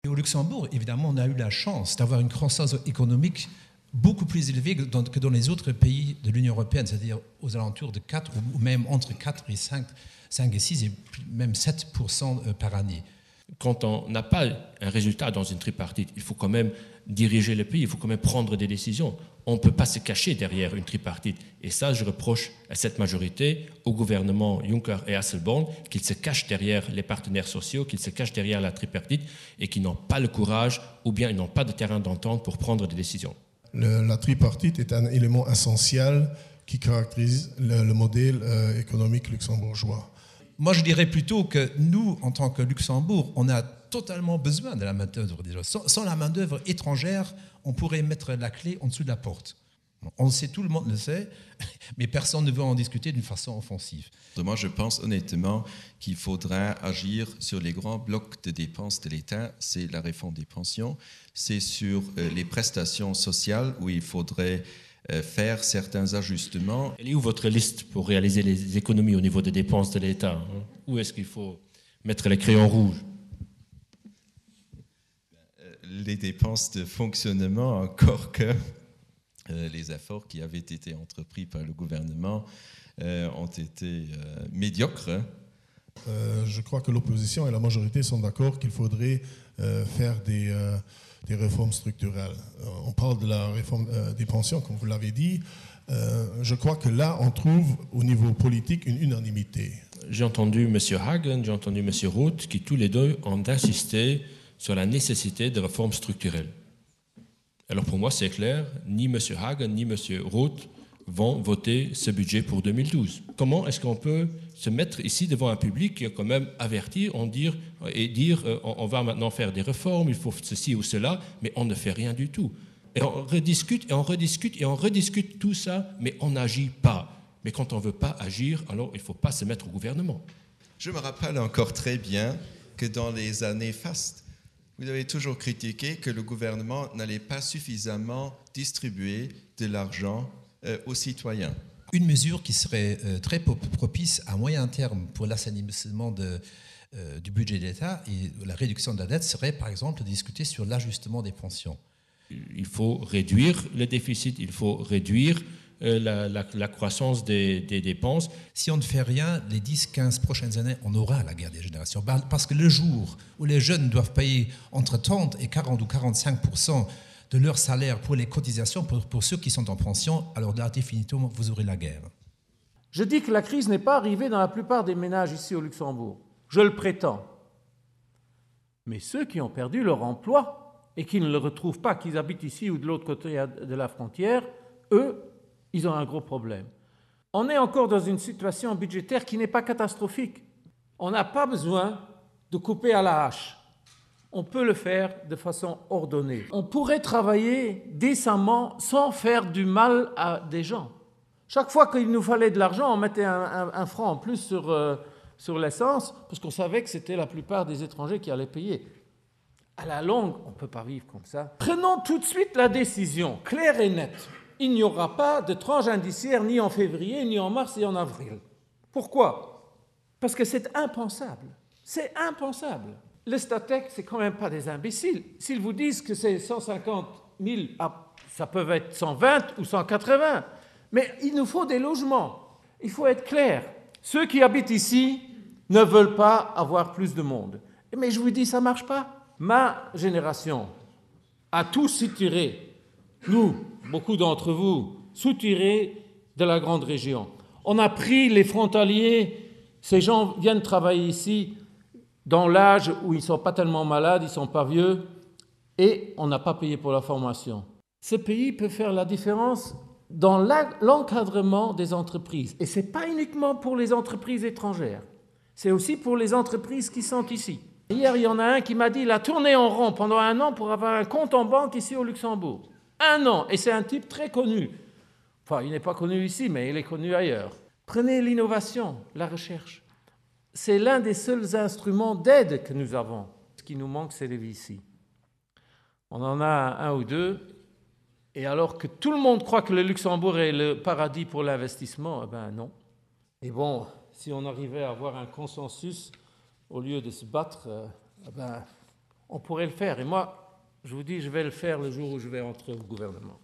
Et au Luxembourg, évidemment, on a eu la chance d'avoir une croissance économique beaucoup plus élevée que dans les autres pays de l'Union européenne, c'est-à-dire aux alentours de 4, ou même entre 4 et 5 et 6, et même 7% par année. Quand on n'a pas un résultat dans une tripartite, il faut quand même diriger le pays, il faut quand même prendre des décisions. On ne peut pas se cacher derrière une tripartite. Et ça, je reproche à cette majorité, au gouvernement Juncker et Asselborn, qu'ils se cachent derrière les partenaires sociaux, qu'ils se cachent derrière la tripartite et qu'ils n'ont pas le courage ou bien ils n'ont pas de terrain d'entente pour prendre des décisions. La tripartite est un élément essentiel qui caractérise le modèle économique luxembourgeois. Moi, je dirais plutôt que nous, en tant que Luxembourg, on a totalement besoin de la main-d'œuvre déjà. Sans la main-d'œuvre étrangère, on pourrait mettre la clé en dessous de la porte. On le sait, tout le monde le sait, mais personne ne veut en discuter d'une façon offensive. Moi, je pense honnêtement qu'il faudra agir sur les grands blocs de dépenses de l'État. C'est la réforme des pensions, c'est sur les prestations sociales où il faudrait faire certains ajustements. Elle est où votre liste pour réaliser les économies au niveau des dépenses de l'État? Où est-ce qu'il faut mettre les crayons rouges? Les dépenses de fonctionnement, encore que les efforts qui avaient été entrepris par le gouvernement ont été médiocres. Je crois que l'opposition et la majorité sont d'accord qu'il faudrait faire des réformes structurelles. On parle de la réforme des pensions, comme vous l'avez dit. Je crois que là, on trouve au niveau politique une unanimité. J'ai entendu M. Hagen, j'ai entendu M. Roth, qui tous les deux ont insisté sur la nécessité de réformes structurelles. Alors pour moi, c'est clair, ni M. Hagen ni M. Roth vont voter ce budget pour 2012. Comment est-ce qu'on peut se mettre ici devant un public qui a quand même averti, dire on va maintenant faire des réformes, il faut ceci ou cela, mais on ne fait rien du tout. Et on rediscute, et on rediscute, et on rediscute tout ça, mais on n'agit pas. Mais quand on ne veut pas agir, alors il ne faut pas se mettre au gouvernement. Je me rappelle encore très bien que dans les années fastes, vous avez toujours critiqué que le gouvernement n'allait pas suffisamment distribuer de l'argent aux citoyens. Une mesure qui serait très propice à moyen terme pour l'assainissement du budget d'État et la réduction de la dette serait par exemple de discuter sur l'ajustement des pensions. Il faut réduire le déficit, il faut réduire la croissance des dépenses. Si on ne fait rien, les 10-15 prochaines années, on aura la guerre des générations. Parce que le jour où les jeunes doivent payer entre 30 et 40 ou 45% de leur salaire pour les cotisations pour ceux qui sont en pension, alors là, définitivement, vous aurez la guerre. Je dis que la crise n'est pas arrivée dans la plupart des ménages ici au Luxembourg. Je le prétends. Mais ceux qui ont perdu leur emploi et qui ne le retrouvent pas, qu'ils habitent ici ou de l'autre côté de la frontière, eux, ils ont un gros problème. On est encore dans une situation budgétaire qui n'est pas catastrophique. On n'a pas besoin de couper à la hache. On peut le faire de façon ordonnée. On pourrait travailler décemment sans faire du mal à des gens. Chaque fois qu'il nous fallait de l'argent, on mettait un franc en plus sur l'essence, parce qu'on savait que c'était la plupart des étrangers qui allaient payer. À la longue, on ne peut pas vivre comme ça. Prenons tout de suite la décision, claire et nette. Il n'y aura pas de tranche indiciaire ni en février, ni en mars, ni en avril. Pourquoi? Parce que c'est impensable. C'est impensable. Les Statec, c'est quand même pas des imbéciles. S'ils vous disent que c'est 150 000, ça peut être 120 ou 180. Mais il nous faut des logements. Il faut être clair. Ceux qui habitent ici ne veulent pas avoir plus de monde. Mais je vous dis, ça ne marche pas. Ma génération a tous soutiré. Nous, beaucoup d'entre vous, soutirés de la grande région. On a pris les frontaliers, ces gens viennent travailler ici dans l'âge où ils ne sont pas tellement malades, ils ne sont pas vieux, et on n'a pas payé pour la formation. Ce pays peut faire la différence dans l'encadrement des entreprises. Et ce n'est pas uniquement pour les entreprises étrangères, c'est aussi pour les entreprises qui sont ici. Hier, il y en a un qui m'a dit « Il a tourné en rond pendant 1 an pour avoir un compte en banque ici au Luxembourg. » 1 an, et c'est un type très connu. Enfin, il n'est pas connu ici, mais il est connu ailleurs. Prenez l'innovation, la recherche. C'est l'un des seuls instruments d'aide que nous avons. Ce qui nous manque, c'est les VC. On en a 1 ou 2, et alors que tout le monde croit que le Luxembourg est le paradis pour l'investissement, eh bien non. Et bon, si on arrivait à avoir un consensus, au lieu de se battre, eh ben, on pourrait le faire. Et moi, je vous dis, je vais le faire le jour où je vais entrer au gouvernement.